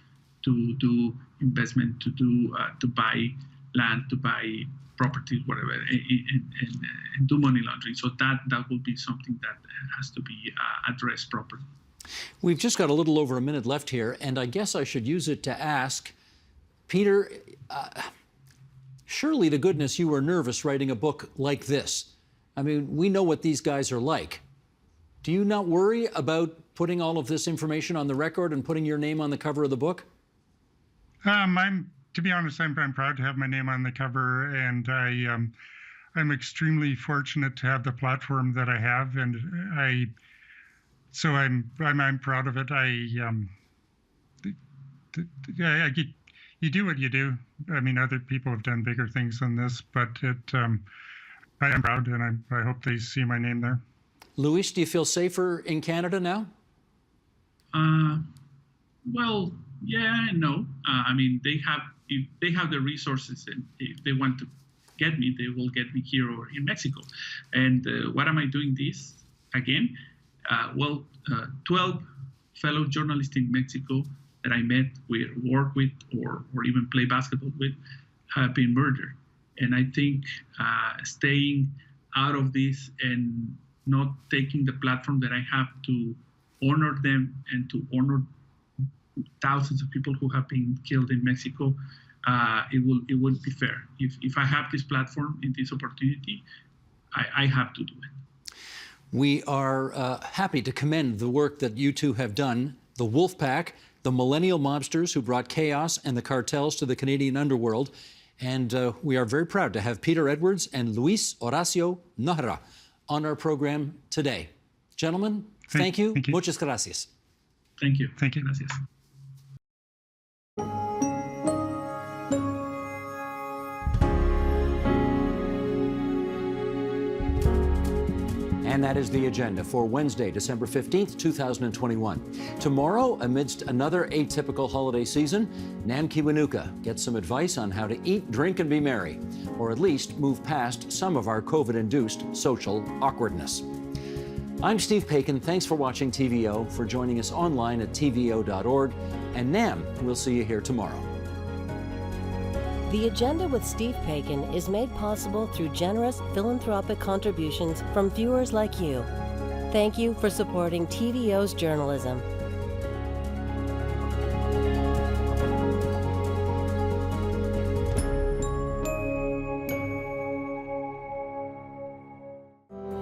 to do investment, to buy land, to buy properties, whatever, and do money laundering. So that will be something that has to be addressed properly. We've just got a little over a minute left here, and I guess I should use it to ask, Peter, surely to goodness you were nervous writing a book like this. I mean, we know what these guys are like. Do you not worry about putting all of this information on the record and putting your name on the cover of the book? To be honest, I'm proud to have my name on the cover, and I'm extremely fortunate to have the platform that I have, and I'm proud of it. You do what you do. I mean, other people have done bigger things than this, but I am proud, and I hope they see my name there. Luis, do you feel safer in Canada now? Well, yeah and no. I mean, if they have the resources, and if they want to get me, they will get me here or in Mexico. And what am I doing this again? 12 fellow journalists in Mexico that I met, work with, or even play basketball with, have been murdered. And I think staying out of this and not taking the platform that I have to honor them and to honor thousands of people who have been killed in Mexico, it wouldn't be fair. If I have this platform and this opportunity, I have to do it. We are happy to commend the work that you two have done, the Wolfpack, the millennial mobsters who brought chaos and the cartels to the Canadian underworld. And we are very proud to have Peter Edwards and Luis Horacio Nájera on our program today. Gentlemen, thank you. Muchas gracias. Thank you. Thank you. Gracias. And that is the agenda for Wednesday, December 15th, 2021. Tomorrow, amidst another atypical holiday season, Nam Kiwanuka gets some advice on how to eat, drink, and be merry, or at least move past some of our COVID-induced social awkwardness. I'm Steve Paikin. Thanks for watching TVO, for joining us online at tvo.org. And Nam, we'll see you here tomorrow. The Agenda with Steve Paikin is made possible through generous philanthropic contributions from viewers like you. Thank you for supporting TVO's journalism.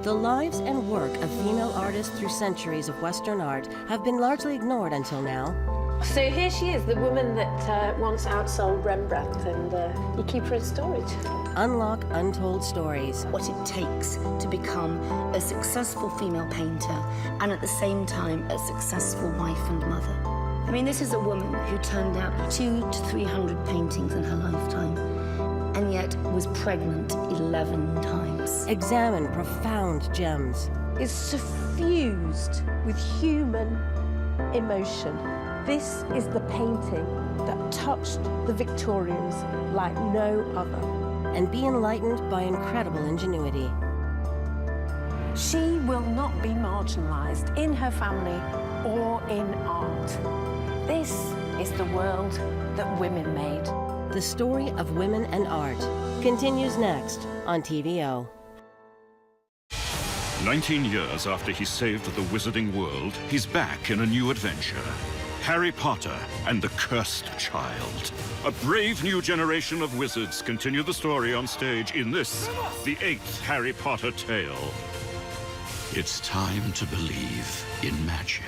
The lives and work of female artists through centuries of Western art have been largely ignored until now. So here she is, the woman that once outsold Rembrandt, and you keep her in storage. Unlock untold stories. What it takes to become a successful female painter and at the same time a successful wife and mother. I mean, this is a woman who turned out 200 to 300 paintings in her lifetime and yet was pregnant 11 times. Examine profound gems. Is suffused with human emotion. This is the painting that touched the Victorians like no other. And be enlightened by incredible ingenuity. She will not be marginalized in her family or in art. This is the world that women made. The story of women and art continues next on TVO. 19 years after he saved the wizarding world, he's back in a new adventure. Harry Potter and the Cursed Child. A brave new generation of wizards continue the story on stage in this, the 8th Harry Potter tale. It's time to believe in magic.